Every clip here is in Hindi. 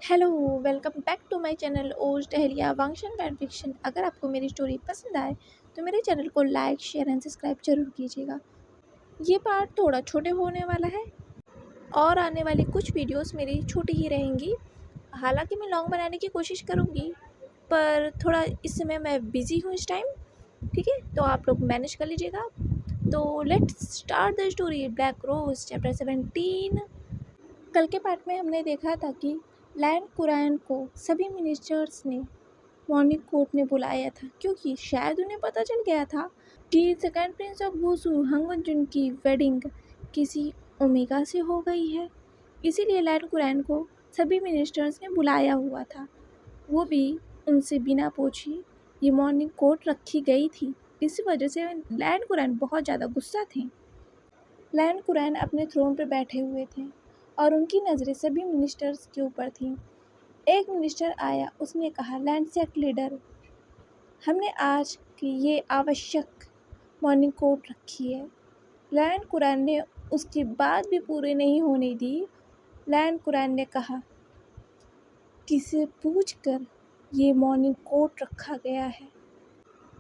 Hello, welcome back to my channel ओज टहलिया वांगशन फैन फिक्शन। अगर आपको मेरी स्टोरी पसंद आए तो मेरे चैनल को लाइक शेयर एंड सब्सक्राइब जरूर कीजिएगा। ये पार्ट थोड़ा छोटे होने वाला है और आने वाली कुछ वीडियोस मेरी छोटी ही रहेंगी। हालांकि मैं लॉन्ग बनाने की कोशिश करूँगी, पर थोड़ा इस समय मैं बिज़ी हूँ इस टाइम। ठीक है, तो आप लोग मैनेज कर लीजिएगा। तो let's start the story. Black rose chapter 17। कल के पार्ट में हमने देखा था कि लैंड कुरान को सभी मिनिस्टर्स ने मॉर्निंग कोर्ट ने बुलाया था, क्योंकि शायद उन्हें पता चल गया था कि सेकंड प्रिंस ऑफ वुसू हंगजुन की वेडिंग किसी ओमेगा से हो गई है। इसीलिए लैंड कुरान को सभी मिनिस्टर्स ने बुलाया हुआ था, वो भी उनसे बिना पूछी ये मॉर्निंग कोर्ट रखी गई थी। इसी वजह से लैंड कुरान बहुत ज़्यादा गुस्सा थे। लैंड कुरान अपने थ्रोन पर बैठे हुए थे और उनकी नज़रें सभी मिनिस्टर्स के ऊपर थीं। एक मिनिस्टर आया, उसने कहा, लैंडसेट लीडर, हमने आज की ये आवश्यक मॉर्निंग कोर्ट रखी है। लैंड कुरान ने उसकी बात भी पूरी नहीं होने दी। लैंड कुरान ने कहा, किसे पूछकर ये मॉर्निंग कोर्ट रखा गया है?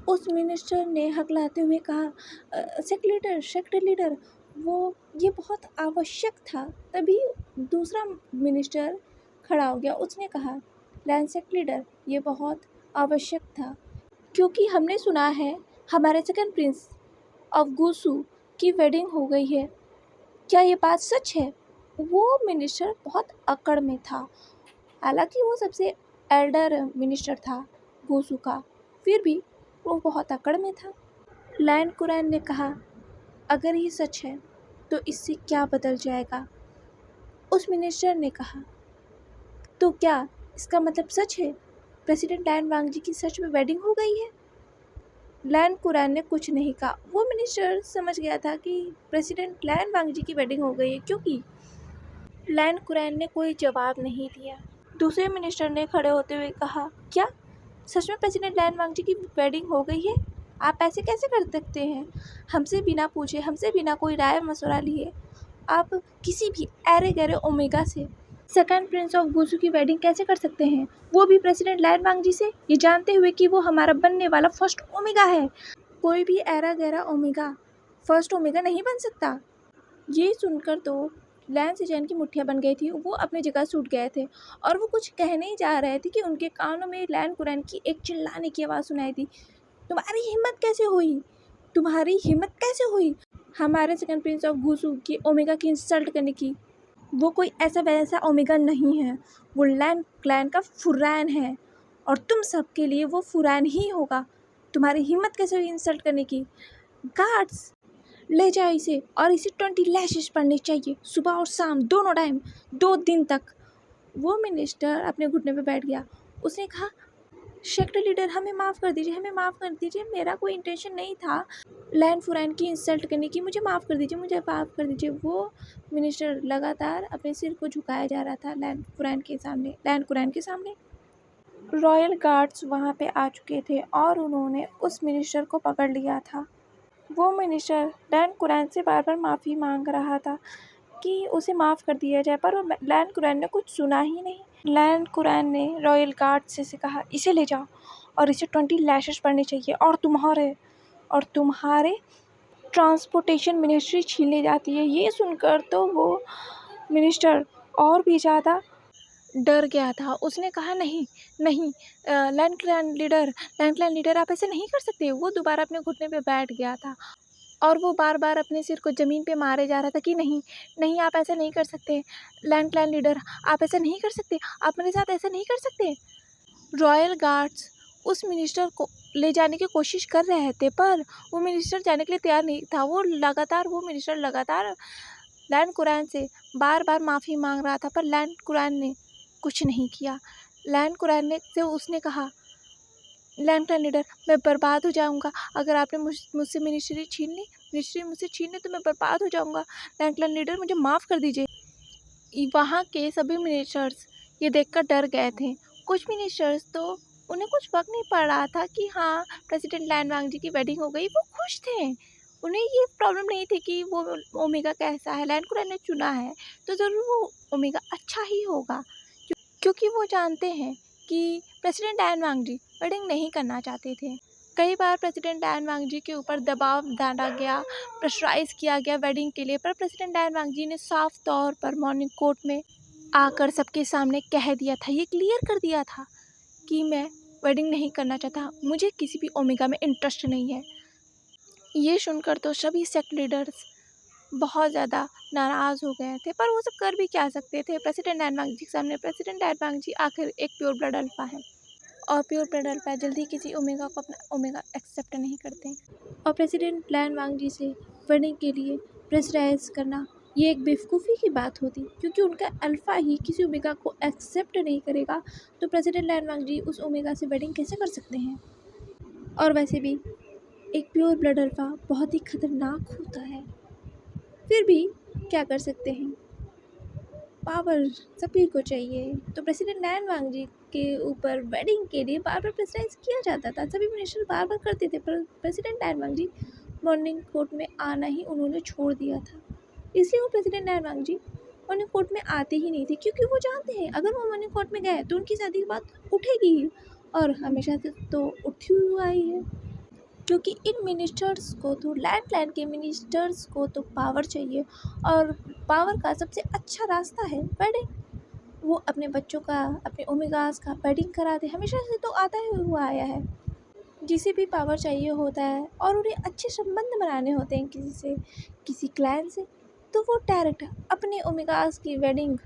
उस मिनिस्टर ने हकलाते हुए कहा, सेक्रेटरी लीडर, वो ये बहुत आवश्यक था। तभी दूसरा मिनिस्टर खड़ा हो गया, उसने कहा, लैंडसेट लीडर, ये बहुत आवश्यक था, क्योंकि हमने सुना है हमारे सेकंड प्रिंस ऑफ गुसू की वेडिंग हो गई है। क्या ये बात सच है? वो मिनिस्टर बहुत अकड़ में था। हालांकि वो सबसे एल्डर मिनिस्टर था गुसू का, फिर भी वो बहुत अकड़ में था। लैंड कुरान ने कहा, अगर ये सच है तो इससे क्या बदल जाएगा? उस मिनिस्टर ने कहा, तो क्या इसका मतलब सच है? प्रेसिडेंट लैंड वांगजी की सच में वेडिंग हो गई है? लैंड कुरान ने कुछ नहीं कहा। वो मिनिस्टर समझ गया था कि प्रेसिडेंट लैंड वांगजी की वेडिंग हो गई है, क्योंकि लैंड कुरान ने कोई जवाब नहीं दिया। दूसरे मिनिस्टर ने खड़े होते हुए कहा, क्या सच में प्रेसिडेंट लैंड वांगजी की वेडिंग हो गई है? आप ऐसे कैसे कर सकते हैं? हमसे बिना पूछे, हमसे बिना कोई राय मशवरा लिए आप किसी भी ऐरे गैरे ओमेगा से सेकंड प्रिंस ऑफ गुसू की वेडिंग कैसे कर सकते हैं? वो भी प्रेसिडेंट लैंड वांगजी से, ये जानते हुए कि वो हमारा बनने वाला फर्स्ट ओमेगा है। कोई भी ऐरा गैरा ओमेगा फर्स्ट ओमेगा नहीं बन सकता। ये सुनकर तो लैंड सेजैन की मुट्ठियाँ बन गई थी। वो अपनी जगह से उठ गए थे और वो कुछ कहने ही जा रहे थे कि उनके कानों में लैंड कुरान की एक चिल्लाने की आवाज़ सुनाई दी, तुम्हारी हिम्मत कैसे हुई? तुम्हारी हिम्मत कैसे हुई हमारे सेकंड प्रिंस ऑफ गुसू की ओमेगा की इंसल्ट करने की? वो कोई ऐसा वैसा ओमेगा नहीं है, वो लैंड क्लैन का फुरैन है और तुम सबके लिए वो फुरैन ही होगा। तुम्हारी हिम्मत कैसे हुई इंसल्ट करने की? गार्ड्स, ले जाओ इसे और इसे 20 लैशेस पड़नी चाहिए, सुबह और शाम दोनों टाइम, 2 दिन तक। वो मिनिस्टर अपने घुटने पे बैठ गया। उसने कहा, सेक्टर लीडर, हमें माफ़ कर दीजिए, हमें माफ़ कर दीजिए, मेरा कोई इंटेंशन नहीं था लैंड फुरैन की इंसल्ट करने की, मुझे माफ़ कर दीजिए, मुझे माफ़ कर दीजिए। वो मिनिस्टर लगातार अपने सिर को झुकाया जा रहा था लैंड कुरान के सामने। रॉयल गार्ड्स वहाँ पे आ चुके थे और उन्होंने उस मिनिस्टर को पकड़ लिया था। वो मिनिस्टर लैंड कुरान से बार बार माफ़ी मांग रहा था कि उसे माफ़ कर दिया जाए, पर लैंड कुरान ने कुछ सुना ही नहीं। लैंड कुरान ने रॉयल गार्ड से कहा, इसे ले जाओ और इसे 20 लैशेस पड़नी चाहिए और तुम्हारे ट्रांसपोर्टेशन मिनिस्ट्री छीन ली जाती है। ये सुनकर तो वो मिनिस्टर और भी ज़्यादा डर गया था। उसने कहा, नहीं नहीं, लैंड लीडर आप ऐसे नहीं कर सकते। वो दोबारा अपने घुटने पे बैठ गया था और वो बार बार अपने सिर को ज़मीन पे मारे जा रहा था कि नहीं नहीं, आप ऐसा नहीं कर सकते, लैंड लीडर आप ऐसा नहीं कर सकते, आप मेरे साथ ऐसा नहीं कर सकते। रॉयल गार्ड्स उस मिनिस्टर को ले जाने की कोशिश कर रहे थे, पर वो मिनिस्टर जाने के लिए तैयार नहीं था। वो मिनिस्टर लगातार लैंड कुरान से बार बार माफ़ी मांग रहा था, पर लैंड कुरान ने कुछ नहीं किया। लैंड कुरान ने से उसने कहा, लैंड लीडर, मैं बर्बाद हो जाऊंगा अगर आपने मुझसे मिनिस्ट्री मुझसे छीन ली तो मैं बर्बाद हो जाऊंगा। लैंड लीडर, मुझे माफ़ कर दीजिए। वहाँ के सभी मिनिस्टर्स ये देखकर डर गए थे। कुछ मिनिस्टर्स तो उन्हें कुछ फर्क नहीं पड़ रहा था कि हाँ प्रेसिडेंट लैंड वांगजी की वेडिंग हो गई, वो खुश थे। उन्हें ये प्रॉब्लम नहीं थी कि वो ओमेगा कैसा है, लैंड कुरान ने चुना है तो ज़रूर वो ओमेगा अच्छा ही होगा, क्योंकि वो जानते हैं कि प्रेसिडेंट एन वांग जी वेडिंग नहीं करना चाहते थे। कई बार प्रेसिडेंट एन वांग जी के ऊपर दबाव डाला गया, प्रेशराइज किया गया वेडिंग के लिए, पर प्रेसिडेंट एन वांग जी ने साफ तौर पर मॉर्निंग कोर्ट में आकर सबके सामने कह दिया था, ये क्लियर कर दिया था कि मैं वेडिंग नहीं करना चाहता, मुझे किसी भी ओमेगा में इंटरेस्ट नहीं है। ये सुनकर तो सभी सेक्ट लीडर्स बहुत ज़्यादा नाराज़ हो गए थे, पर वो सब कर भी क्या सकते थे। प्रेसिडेंट एन वांग जी के सामने प्रेसिडेंट एन वांग जी आखिर एक प्योर ब्लड अल्फा है, और प्योर ब्लड अल्फा जल्दी किसी ओमेगा को अपना ओमेगा एक्सेप्ट नहीं करते। और प्रेसिडेंट एन वांग जी से वेडिंग के लिए प्रेशराइज करना ये एक बेवकूफ़ी की बात होती, क्योंकि उनका अल्फ़ा ही किसी ओमेगा को एक्सेप्ट नहीं करेगा, तो प्रेसिडेंट एन वांग जी उस ओमेगा से वेडिंग कैसे कर सकते हैं। और वैसे भी एक प्योर ब्लड अल्फ़ा बहुत ही खतरनाक होता है, फिर भी क्या कर सकते हैं, पावर सभी को चाहिए। तो प्रेसिडेंट एन वांग जी के ऊपर वेडिंग के लिए बार बार प्रेशराइज किया जाता था, सभी मिनिस्टर बार बार करते थे, पर प्रेसिडेंट एन वांग जी मॉर्निंग कोर्ट में आना ही उन्होंने छोड़ दिया था। इसलिए वो प्रेसिडेंट एन वांग जी मॉर्निंग कोर्ट में आते ही नहीं थे, क्योंकि वो जानते हैं अगर वो मॉर्निंग कोर्ट में गए तो उनकी शादी की बात उठेगी ही, और हमेशा से तो उठी हुई आई है। क्योंकि इन मिनिस्टर्स को तो लैंड के मिनिस्टर्स को तो पावर चाहिए, और पावर का सबसे अच्छा रास्ता है वेडिंग। वो अपने बच्चों का, अपने ओमेगास का वेडिंग कराते, हमेशा से तो आता ही हुआ आया है। जिसे भी पावर चाहिए होता है और उन्हें अच्छे संबंध बनाने होते हैं किसी से, किसी क्लैन से, तो वो डायरेक्ट अपने ओमेगास की वेडिंग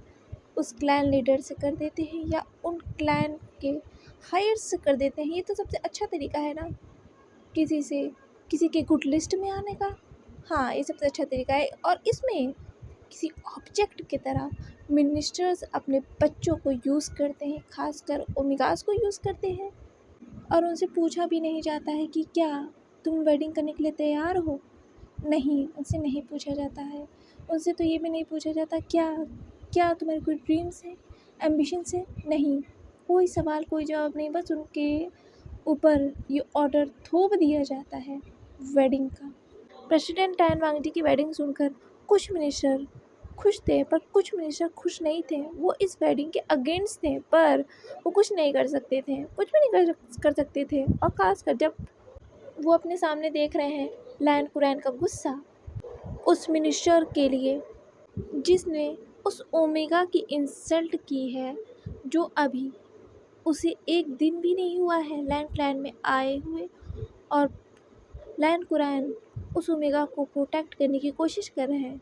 उस क्लैन लीडर से कर देते हैं, या उन क्लैन के हायर से कर देते हैं। ये तो सबसे अच्छा तरीका है ना, किसी से किसी के गुड लिस्ट में आने का। हाँ, ये सबसे अच्छा तरीका है। और इसमें किसी ऑब्जेक्ट की तरह मिनिस्टर्स अपने बच्चों को यूज़ करते हैं, खासकर ओमेगास को यूज़ करते हैं, और उनसे पूछा भी नहीं जाता है कि क्या तुम वेडिंग करने के लिए तैयार हो। नहीं, उनसे नहीं पूछा जाता है। उनसे तो ये भी नहीं पूछा जाता क्या क्या तुम्हारे कोई ड्रीम्स हैं, एम्बिशंस हैं। नहीं, कोई सवाल कोई जवाब नहीं, बस उनके ऊपर ये ऑर्डर थोप दिया जाता है वेडिंग का। प्रेसिडेंट एन वांग जी की वेडिंग सुनकर कुछ मिनिस्टर खुश थे, पर कुछ मिनिस्टर खुश नहीं थे। वो इस वेडिंग के अगेंस्ट थे, पर वो कुछ नहीं कर सकते थे, कुछ भी नहीं कर सकते थे। और ख़ासकर जब वो अपने सामने देख रहे हैं लैंड कुरैन का गुस्सा उस मिनिस्टर के लिए जिसने उस ओमेगा की इंसल्ट की है, जो अभी उसे एक दिन भी नहीं हुआ है लैंड क्लैन में आए हुए, और लैंड कुरैन उस ओमेगा को प्रोटेक्ट करने की कोशिश कर रहे हैं।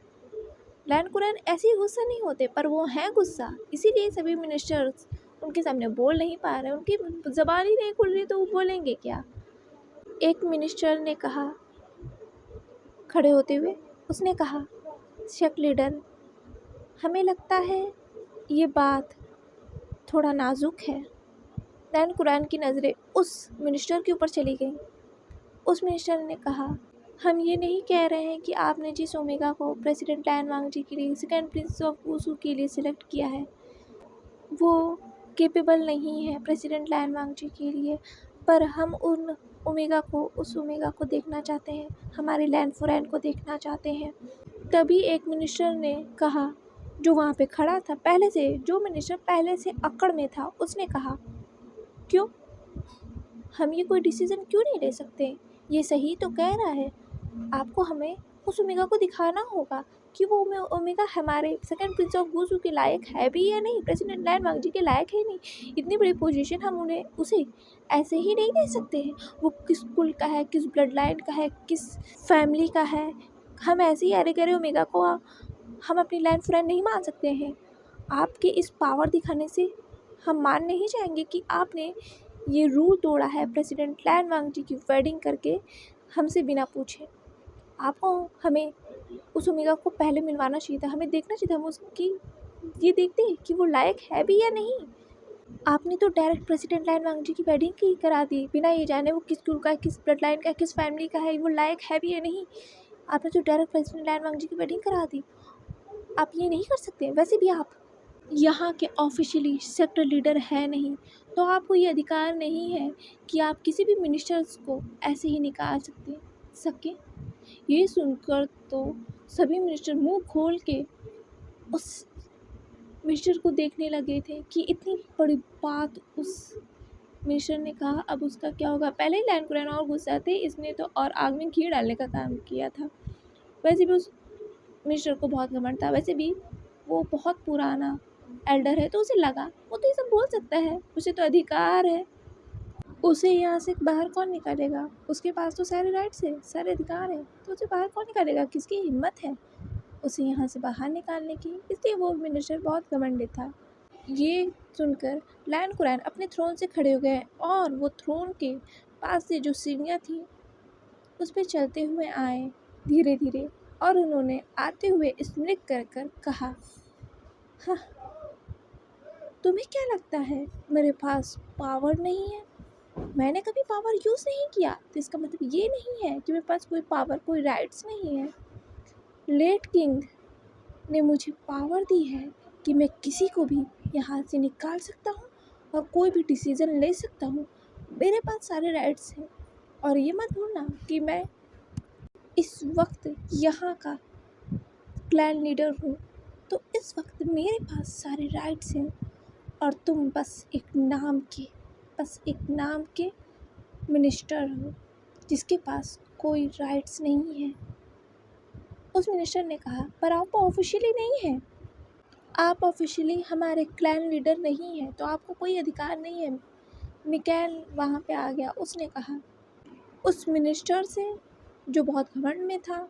लैंड कुरैन ऐसे ही गुस्सा नहीं होते, पर वो हैं गुस्सा, इसीलिए सभी मिनिस्टर्स उनके सामने बोल नहीं पा रहे, उनकी ज़बान ही नहीं खुल रही, तो वो बोलेंगे क्या। एक मिनिस्टर ने कहा खड़े होते हुए, उसने कहा, शेक लीडर, हमें लगता है ये बात थोड़ा नाजुक है। लैंड कुरैन की नज़रें उस मिनिस्टर के ऊपर चली गई। उस मिनिस्टर ने कहा, हम ये नहीं कह रहे हैं कि आपने जिस ओमेगा को प्रेसिडेंट लैन वांग जी के लिए सेकेंड प्रिंस ऑफ वुशु के लिए सिलेक्ट किया है वो केपेबल नहीं है प्रेसिडेंट लैन वांग जी के लिए, पर हम उन ओमेगा को उस ओमेगा को देखना चाहते हैं, हमारे लैंड फॉरेन को देखना चाहते हैं। तभी एक मिनिस्टर ने कहा, जो वहाँ पे खड़ा था पहले से, जो मिनिस्टर पहले से अकड़ में था, उसने कहा, क्यों, हम ये कोई डिसीज़न क्यों नहीं ले सकते, ये सही तो कह रहा है, आपको हमें उस ओमेगा को दिखाना होगा कि वो ओमेगा हमारे सेकंड प्रिंस ऑफ वुशु के लायक है भी या नहीं, प्रेसिडेंट लैन वांग जी के लायक है नहीं। इतनी बड़ी पोजीशन हम उन्हें उसे ऐसे ही नहीं दे सकते हैं। वो किस कुल का है, किस ब्लड लाइन का है, किस फैमिली का है, हम ऐसे ही अरे गरे ओमेगा को हम अपनी लैंड फ्रेंड नहीं मान सकते हैं। आपके इस पावर दिखाने से हम मान नहीं जाएंगे कि आपने ये रूल तोड़ा है प्रेसिडेंट लैन वांग जी की वेडिंग करके हमसे बिना पूछे। आपको हमें उस ओमेगा को पहले मिलवाना चाहिए था, हमें देखना चाहिए था, हम उसकी ये देखते हैं कि वो लायक है भी या नहीं। आपने तो डायरेक्ट प्रेसिडेंट लैन वांग जी की वेडिंग की करा दी, बिना ये जाने वो किस कुल का है, किस ब्लड लाइन का है, किस फैमिली का है, वो लायक है भी या नहीं। आपने तो डायरेक्ट प्रेसिडेंट लैन वांग जी की वेडिंग करा दी। आप ये नहीं कर सकते। वैसे भी आप यहाँ के ऑफिशियली सेक्टर लीडर है नहीं, तो आपको ये अधिकार नहीं है कि आप किसी भी मिनिस्टर्स को ऐसे ही निकाल सके। ये सुनकर तो सभी मिनिस्टर मुंह खोल के उस मिनिस्टर को देखने लगे थे कि इतनी बड़ी बात। उस मिनिस्टर ने कहा अब उसका क्या होगा। पहले ही लैंड कुरैन और गुस्सा थे, इसने तो और आग में घी डालने का काम किया था। वैसे भी उस मिनिस्टर को बहुत घमंड था। वैसे भी वो बहुत पुराना एल्डर है, तो उसे लगा वो तो ये सब बोल सकता है, उसे तो अधिकार है, उसे यहाँ से बाहर कौन निकालेगा, उसके पास तो सारे राइट्स है, सारे अधिकार है, तो उसे बाहर कौन निकालेगा, किसकी हिम्मत है उसे यहाँ से बाहर निकालने की। इसलिए वो मिनिस्टर बहुत घमंडित था। ये सुनकर लैंड कुरैन अपने थ्रोन से खड़े हो गए और वो थ्रोन के पास से जो सीढ़ियाँ थी उस पर चलते हुए आए धीरे धीरे, और उन्होंने आते हुए स्मृत कर कर कहा, हाँ, तुम्हें क्या लगता है मेरे पास पावर नहीं है? मैंने कभी पावर यूज़ नहीं किया, तो इसका मतलब ये नहीं है कि मेरे पास कोई पावर, कोई राइट्स नहीं है। लेट किंग ने मुझे पावर दी है कि मैं किसी को भी यहाँ से निकाल सकता हूँ और कोई भी डिसीज़न ले सकता हूँ। मेरे पास सारे राइट्स हैं, और ये मत भूलना कि मैं इस वक्त यहाँ का क्लैन लीडर हूँ, तो इस वक्त मेरे पास सारे राइट्स हैं और तुम बस एक नाम के मिनिस्टर हो जिसके पास कोई राइट्स नहीं है। उस मिनिस्टर ने कहा, पर आप ऑफिशियली नहीं हैं, आप ऑफिशियली हमारे क्लैन लीडर नहीं हैं, तो आपको कोई अधिकार नहीं है। मिकाएल वहाँ पे आ गया। उसने कहा उस मिनिस्टर से जो बहुत घमंड में था,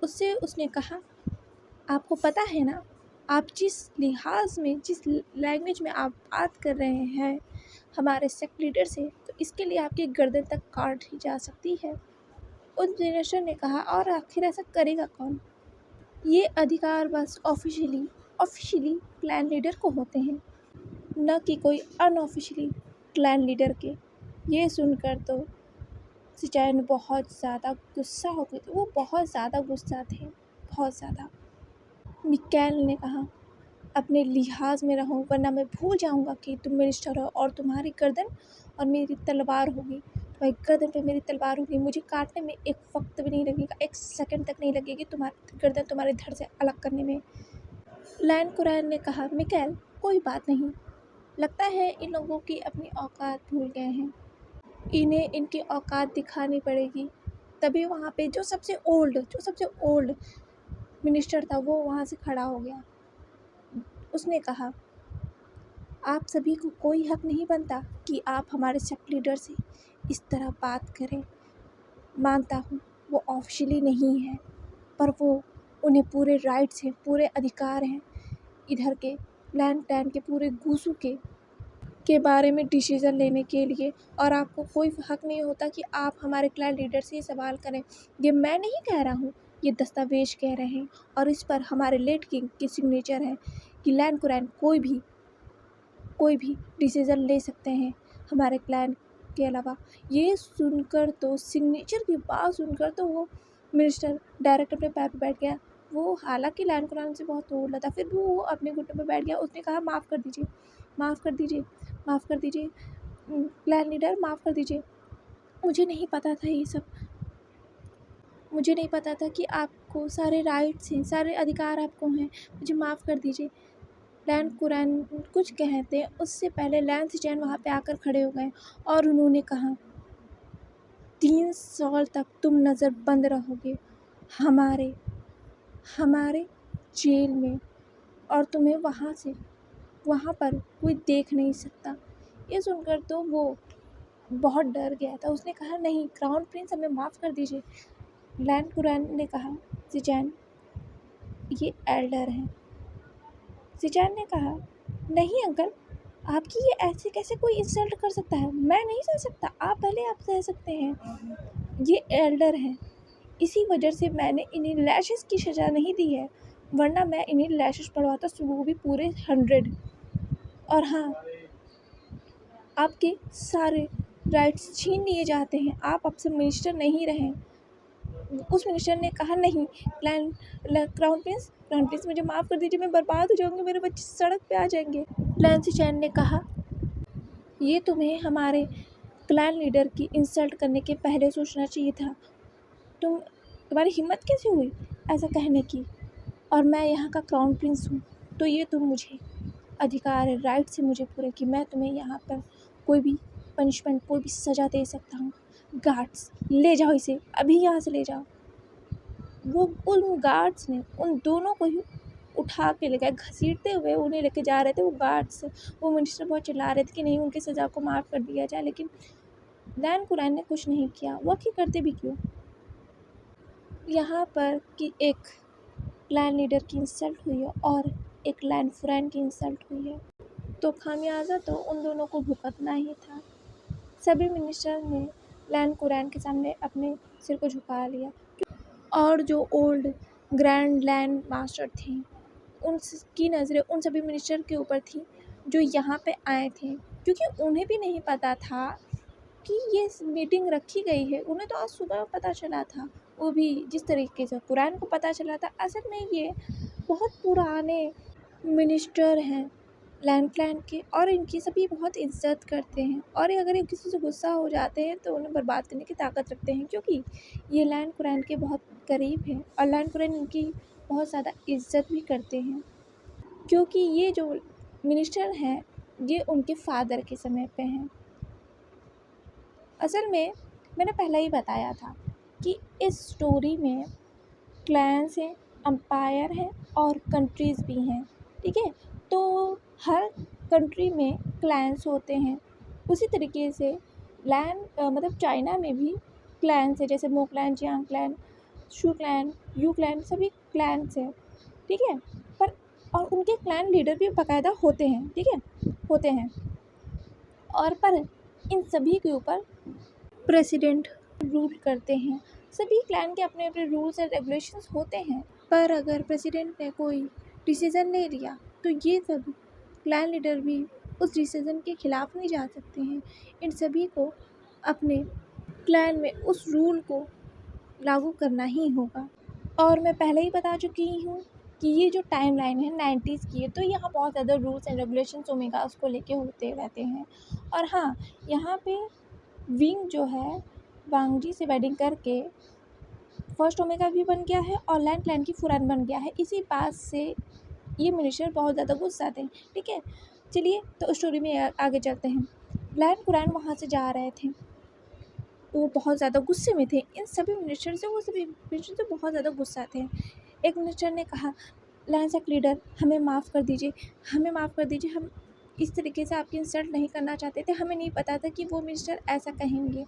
उससे उसने कहा, आपको पता है ना, आप जिस लिहाज में, जिस लैंग्वेज में आप बात कर रहे हैं हमारे सेक्ट लीडर से, तो इसके लिए आपकी गर्दन तक काट ही जा सकती है। उस मिनिस्टर ने कहा, और आखिर ऐसा करेगा कौन? ये अधिकार बस ऑफिशियली क्लैन लीडर को होते हैं, न कि कोई अनऑफिशियली क्लैन लीडर के। ये सुनकर तो सिचैन बहुत ज़्यादा गुस्सा हो गई। वो बहुत ज़्यादा गुस्सा थे, बहुत ज़्यादा। मिकाएल ने कहा, अपने लिहाज में रहो, वरना मैं भूल जाऊंगा कि तुम मिनिस्टर हो, और तुम्हारी गर्दन और मेरी तलवार होगी, तुम्हारी गर्दन पे मेरी तलवार होगी। मुझे काटने में एक वक्त भी नहीं लगेगा, एक सेकंड तक नहीं लगेगी तुम्हारी गर्दन तुम्हारे धड़ से अलग करने में। लैंड कुरैन ने कहा, मिकाएल कोई बात नहीं, लगता है इन लोगों की अपनी औकात भूल गए हैं, इन्हें इनकी औकात दिखानी पड़ेगी। तभी वहाँ पे जो सबसे ओल्ड मिनिस्टर था वो वहाँ से खड़ा हो गया। उसने कहा, आप सभी को कोई हक नहीं बनता कि आप हमारे सेक्ट लीडर से इस तरह बात करें। मानता हूँ वो ऑफिशियली नहीं है, पर वो उन्हें पूरे राइट्स हैं, पूरे अधिकार हैं इधर के लैंड टैन के पूरे गूसू के बारे में डिसीज़न लेने के लिए, और आपको कोई हक नहीं होता कि आप हमारे क्लैन लीडर से सवाल करें। ये मैं नहीं कह रहा हूँ, ये दस्तावेज कह रहे हैं, और इस पर हमारे लेट किंग की सिग्नेचर है कि लैंड कुरैन कोई भी डिसीज़न ले सकते हैं हमारे क्लैन के अलावा। ये सुनकर तो, सिग्नेचर की बात सुनकर तो वो मिनिस्टर डायरेक्ट अपने पैर पर बैठ गया। वो हालांकि लैंड कुरैन से बहुत तोड़ था, फिर भी वो अपने घुटनों पर बैठ गया। उसने कहा, माफ़ कर दीजिए, माफ़ कर दीजिए, माफ़ कर दीजिए क्लैन लीडर, माफ़ कर दीजिए। मुझे नहीं पता था ये सब, मुझे नहीं पता था कि आपको सारे राइट्स हैं, सारे अधिकार आपको हैं, मुझे माफ़ कर दीजिए। लैंड कुरैन कुछ कहते उससे पहले लैंड सिचैन वहाँ पे आकर खड़े हो गए और उन्होंने कहा, 3 साल तक तुम नज़र बंद रहोगे हमारे जेल में, और तुम्हें वहाँ पर कोई देख नहीं सकता। ये सुनकर तो वो बहुत डर गया था। उसने कहा, नहीं क्राउन प्रिंस, हमें माफ़ कर दीजिए। लैंड कुरैन ने कहा, सिचैन ये एल्डर हैं। सिचैन ने कहा, नहीं अंकल, आपकी ये ऐसे कैसे कोई इंसल्ट कर सकता है? मैं नहीं सह सकता, आप भले आप सह सकते हैं, ये एल्डर हैं, इसी वजह से मैंने इन्हें लैशेस की सज़ा नहीं दी है, वरना मैं इन्हें लैशेस पड़वाता सुबह भी पूरे 100। और हाँ, आपके सारे राइट्स छीन लिए जाते हैं, आप अब से मिनिस्टर नहीं रहें। उस मिनिस्टर ने कहा, नहीं क्राउन प्रिंस मुझे माफ़ कर दीजिए, मैं बर्बाद हो जाऊंगी, मेरे बच्चे सड़क पे आ जाएंगे। लैंड सिचैन ने कहा, ये तुम्हें हमारे क्लैन लीडर की इंसल्ट करने के पहले सोचना चाहिए था। तुम्हारी हिम्मत कैसे हुई ऐसा कहने की? और मैं यहाँ का क्राउन प्रिंस हूँ, तो ये तुम मुझे अधिकार है, राइट से मुझे पूरे कि मैं तुम्हें यहाँ पर कोई भी पनिशमेंट, कोई भी सज़ा दे सकता हूँ। गार्ड्स ले जाओ इसे, अभी यहाँ से ले जाओ। वो उन गार्ड्स ने उन दोनों को ही उठा के ले गए, घसीटते हुए उन्हें लेके जा रहे थे वो गार्ड्स। वो मिनिस्टर बहुत चिल्ला रहे थे कि नहीं, उनकी सज़ा को माफ़ कर दिया जाए, लेकिन लैन कुरैन ने कुछ नहीं किया। वो आखिर करते भी क्यों? यहाँ पर कि एक क्लैन लीडर की इंसल्ट हुई है और एक लैन फ्रेंड की इंसल्ट हुई है, तो खामियाजा तो उन दोनों को भुगतना ही था। सभी मिनिस्टर ने लैन कुरैन के सामने अपने सिर को झुका लिया और जो ओल्ड ग्रैंड लैंड मास्टर थे उनकी नज़रें उन सभी मिनिस्टर के ऊपर थी जो यहाँ पे आए थे, क्योंकि उन्हें भी नहीं पता था कि ये मीटिंग रखी गई है। उन्हें तो आज सुबह पता चला था, वो भी जिस तरीके से कुरान को पता चला था। असल में ये बहुत पुराने मिनिस्टर हैं लैंड क्लैन के और इनकी सभी बहुत इज्जत करते हैं और अगर ये किसी से गुस्सा हो जाते हैं तो उन्हें बर्बाद करने की ताकत रखते हैं, क्योंकि ये लैंड कुरान के बहुत करीब हैं और लैंड कुरान इनकी बहुत ज़्यादा इज्जत भी करते हैं, क्योंकि ये जो मिनिस्टर हैं ये उनके फादर के समय पे हैं। असल में मैंने पहले ही बताया था कि इस स्टोरी में क्लैंस हैं, अम्पायर हैं और कंट्रीज़ भी हैं, ठीक है। तो हर कंट्री में क्लैंस होते हैं। उसी तरीके से मतलब चाइना में भी क्लैंस है, जैसे मो clan, Jiang clan, shoe clan, you clan, सभी क्लैंस हैं, ठीक है। पर और उनके क्लैन लीडर भी बाकायदा होते हैं, ठीक है, होते हैं। और पर इन सभी के ऊपर प्रेसिडेंट रूल करते हैं। सभी क्लैन के अपने अपने रूल्स एंड रेगुलेशंस होते हैं, पर अगर प्रेसिडेंट ने कोई डिसीज़न ले लिया तो ये सब क्लैन लीडर भी उस डिसीज़न के ख़िलाफ़ नहीं जा सकते हैं। इन सभी को अपने क्लैन में उस रूल को लागू करना ही होगा। और मैं पहले ही बता चुकी हूँ कि ये जो टाइम लाइन है 90s की है, तो यहाँ बहुत ज़्यादा रूल्स एंड रेगुलेशंस ओमेगा उसको लेके होते रहते हैं। और हाँ, यहाँ पे विंग जो है वांगजी से वेडिंग करके फर्स्ट ओमेगा भी बन गया है और लैंड क्लैन की फुरान बन गया है। इसी बात से ये मिनिस्टर बहुत ज़्यादा गुस्सा थे, ठीक है। चलिए तो स्टोरी में आगे चलते हैं। लैंड कुरैन वहाँ से जा रहे थे, वो बहुत ज़्यादा गुस्से में थे इन सभी मिनिस्टर से। वो सभी मिनिस्टर से बहुत ज़्यादा गुस्सा थे। एक मिनिस्टर ने कहा, लैंड लीडर हमें माफ़ कर दीजिए, हमें माफ़ कर दीजिए, हम इस तरीके से आपकी इंसल्ट नहीं करना चाहते थे, हमें नहीं पता था कि वो मिनिस्टर ऐसा कहेंगे।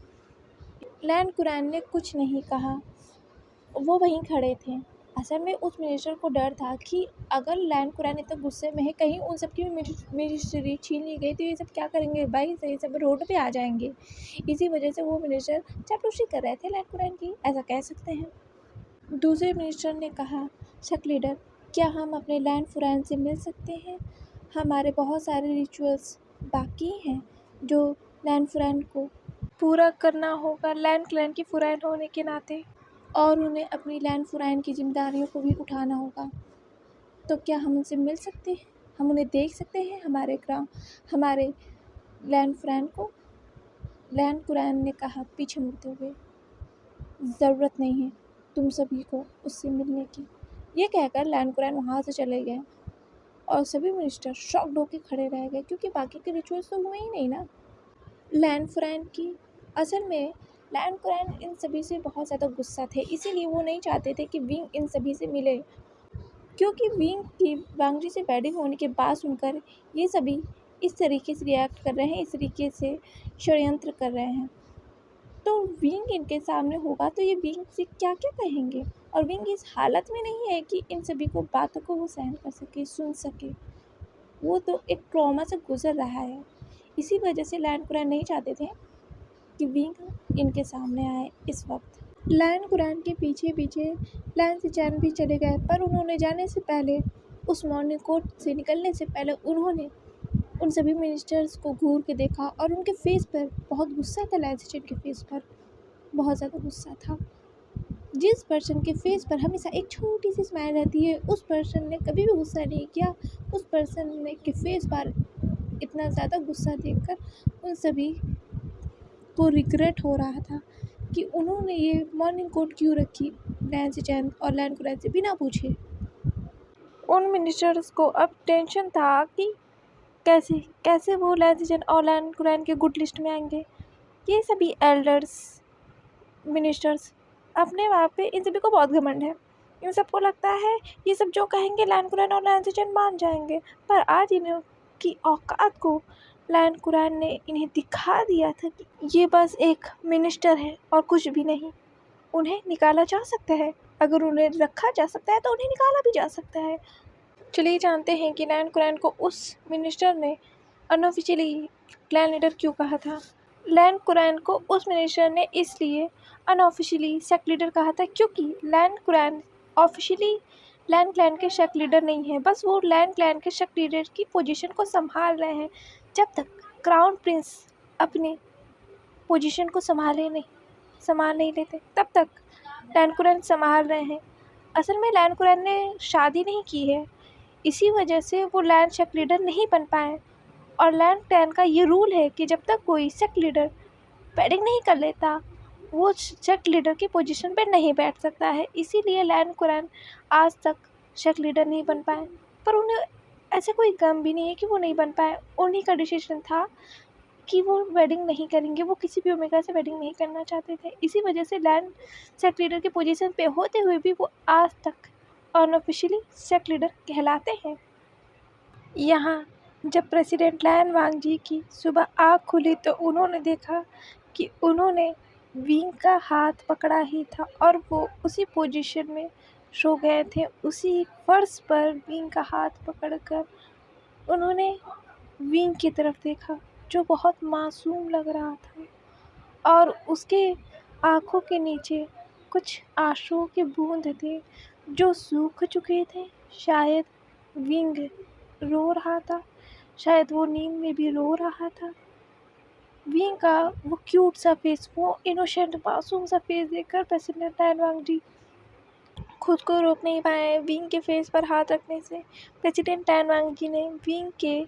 लैंड कुरैन ने कुछ नहीं कहा, वो वहीं खड़े थे। असल में उस मिनिस्टर को डर था कि अगर लैंड कुरैन इतना गुस्से में है, कहीं उन सब की मिनिस्ट्री छीन ली गई तो ये सब क्या करेंगे भाई, ये सब रोड पे आ जाएंगे। इसी वजह से वो मिनिस्टर चापलूसी कर रहे थे लैंड कुरैन की, ऐसा कह सकते हैं। दूसरे मिनिस्टर ने कहा, शक लीडर क्या हम अपने लैंड कुरैन से मिल सकते हैं? हमारे बहुत सारे रिचुअल्स बाकी हैं जो लैंड कुरैन को पूरा करना होगा लैंड क्लैन की फुरैन होने के नाते, और उन्हें अपनी लैंड फुरैन की जिम्मेदारियों को भी उठाना होगा। तो क्या हम उनसे मिल सकते हैं? हम उन्हें देख सकते हैं, हमारे लैंड फुरैन को? लैंड कुरैन ने कहा पीछे मुड़ते हुए, ज़रूरत नहीं है तुम सभी को उससे मिलने की। ये कहकर लैंड कुरैन वहाँ से चले गए और सभी मिनिस्टर शॉक्ड होकर खड़े रह गए, क्योंकि बाकी के रिचुअल्स तो हुए ही नहीं ना लैंड फुरैन की। असल में लैंड कुरैन इन सभी से बहुत ज़्यादा गुस्सा थे, इसीलिए वो नहीं चाहते थे कि विंग इन सभी से मिले, क्योंकि विंग की वांगजी से वेडिंग होने के बाद सुनकर ये सभी इस तरीके से रिएक्ट कर रहे हैं, इस तरीके से षड्यंत्र कर रहे हैं। तो विंग इनके सामने होगा तो ये विंग से क्या क्या कहेंगे, और विंग इस हालत में नहीं है कि इन सभी को बातों को वो सहन कर सके, सुन सके। वो तो एक ट्रॉमा से गुजर रहा है। इसी वजह से लैंड कुरैन नहीं चाहते थे कि विंग इनके सामने आए इस वक्त। लैंड कुरैन के पीछे पीछे लैंड सिचैन भी चले गए, पर उन्होंने जाने से पहले, उस मॉर्निंग कोर्ट से निकलने से पहले, उन्होंने उन सभी मिनिस्टर्स को घूर के देखा और उनके फेस पर बहुत गुस्सा था। लैंड सिचैन के फेस पर बहुत ज़्यादा गुस्सा था। जिस पर्सन के फेस पर हमेशा एक छोटी सी स्माइल रहती है, उस पर्सन ने कभी भी गुस्सा नहीं किया। उस पर्सन ने के फेस पर इतना ज़्यादा गुस्सा देखकर उन सभी को रिग्रेट हो रहा था कि उन्होंने ये मॉर्निंग कोट क्यों रखी लैंड सिचैन और लैंड कुरैन से बिना पूछे। उन मिनिस्टर्स को अब टेंशन था कि कैसे कैसे वो लैंस जन और लैन कुरैन के गुड लिस्ट में आएंगे। ये सभी एल्डर्स मिनिस्टर्स अपने वहाँ पे इन सभी को बहुत घमंड है। इन सबको लगता है ये सब जो कहेंगे लैन कुरैन और लैन जन मान जाएंगे। पर आज इनकी औकात को लैन कुरैन ने इन्हें दिखा दिया था कि ये बस एक मिनिस्टर है और कुछ भी नहीं। उन्हें निकाला जा सकता है, अगर उन्हें रखा जा सकता है तो उन्हें निकाला भी जा सकता है। चलिए जानते हैं कि लैन कुरैन को उस मिनिस्टर ने अनऑफिशियली क्लैन लीडर क्यों कहा था। लैन कुरैन को उस मिनिस्टर ने इसलिए अनऑफिशियली सेक्ट लीडर कहा था क्योंकि लैन कुरैन ऑफिशियली लैन क्लैन के सेक्ट लीडर नहीं है, बस वो लैन क्लैन के सेक्ट लीडर की पोजीशन को संभाल रहे हैं। जब तक क्राउन प्रिंस अपनी पोजीशन को संभाल नहीं लेते तब तक लैन कुरैन संभाल रहे हैं। असल में लैन कुरैन ने शादी नहीं की है, इसी वजह से वो लैन सेक्ट लीडर नहीं बन पाए। और लैन क्लैन का ये रूल है कि जब तक कोई सेक्ट लीडर वेडिंग नहीं कर लेता वो सेक्ट लीडर की पोजीशन पे नहीं बैठ सकता है। इसीलिए लैन कुरैन आज तक सेक्ट लीडर नहीं बन पाए। पर उन्हें ऐसे कोई गम भी नहीं है कि वो नहीं बन पाए। उन्हीं का डिसीजन था कि वो वेडिंग नहीं करेंगे, वो किसी भी ओमेगा से वेडिंग नहीं करना चाहते थे। इसी वजह से लैन सेक्ट लीडर की पोजीशन पे होते हुए भी वो आज तक अनऑफिशियली सेक्ट लीडर कहलाते हैं। यहाँ जब प्रेसिडेंट लैन वांगजी की सुबह आँख खुली तो उन्होंने देखा कि उन्होंने विंग का हाथ पकड़ा ही था और वो उसी पोजीशन में सो गए थे। उसी फर्श पर विंग का हाथ पकड़कर उन्होंने विंग की तरफ देखा जो बहुत मासूम लग रहा था और उसके आँखों के नीचे कुछ आंसुओं के बूंद थे जो सूख चुके थे। शायद विंग रो रहा था, शायद वो नींद में भी रो रहा था। विंग का वो क्यूट सा फेस, वो इनोसेंट मासूम सा फेस देखकर प्रेसिडेंट लैन वांगजी खुद को रोक नहीं पाए विंग के फेस पर हाथ रखने से। प्रेसिडेंट लैन वांगजी ने विंग के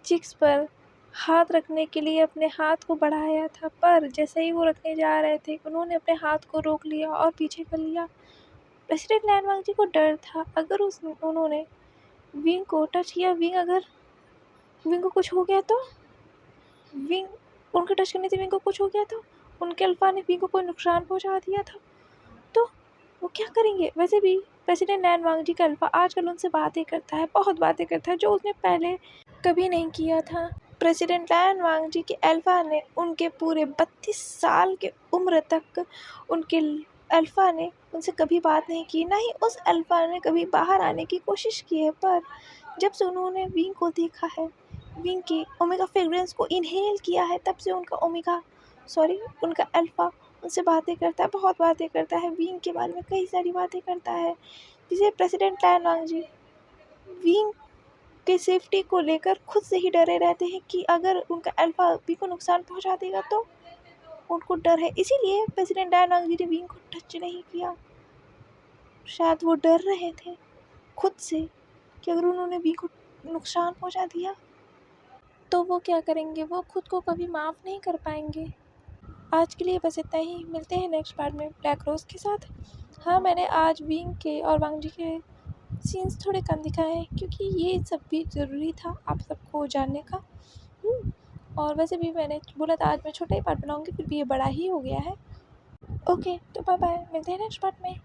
चिक्स पर हाथ रखने के लिए अपने हाथ को बढ़ाया था, पर जैसे ही वो रखने जा रहे थे उन्होंने अपने हाथ को रोक लिया और पीछे कर लिया। प्रेसिडेंट लैन वांगजी को डर था अगर उन्होंने विंग को टच किया, अगर विंग को कुछ हो गया तो, विंग उनके टच करने से विंग को कुछ हो गया तो, उनके अल्फा ने विंग को कोई नुकसान पहुंचा दिया था तो वो क्या करेंगे। वैसे भी प्रेसिडेंट लैन वांगजी का अल्फा आजकल उनसे बातें करता है, बहुत बातें करता है जो उसने पहले कभी नहीं किया था। प्रेसिडेंट लैन वांगजी के अल्फा ने उनके पूरे 32 साल के उम्र तक उनके अल्फा ने उनसे कभी बात नहीं की, ना ही उस अल्फा ने कभी बाहर आने की कोशिश की है। पर जब से उन्होंने विंग को देखा है, विंग के ओमेगा फ्रेग्रेंस को इनहेल किया है, तब से उनका अल्फा उनसे बातें करता है, बहुत बातें करता है, विंग के बारे में कई सारी बातें करता है, जिसे प्रेसिडेंट लैन वांगजी विंग के सेफ्टी को लेकर खुद से ही डरे रहते हैं कि अगर उनका अल्फा विंग को नुकसान पहुंचा देगा तो उनको डर है। इसीलिए प्रेसिडेंट लैन वांगजी ने विंग को टच नहीं किया। शायद वो डर रहे थे खुद से कि अगर उन्होंने विंग को नुकसान पहुंचा दिया तो वो क्या करेंगे, वो खुद को कभी माफ़ नहीं कर पाएंगे। आज के लिए बस इतना ही, मिलते हैं नेक्स्ट पार्ट में ब्लैक रोज़ के साथ। हाँ, मैंने आज विंग के और वांगजी के सीन्स थोड़े कम दिखाए हैं क्योंकि ये सब भी ज़रूरी था आप सबको जानने का। और वैसे भी मैंने बोला था आज मैं छोटा ही पार्ट बनाऊँगी, फिर भी ये बड़ा ही हो गया है। ओके, तो बाय बाय, मिलते हैं नेक्स्ट पार्ट में।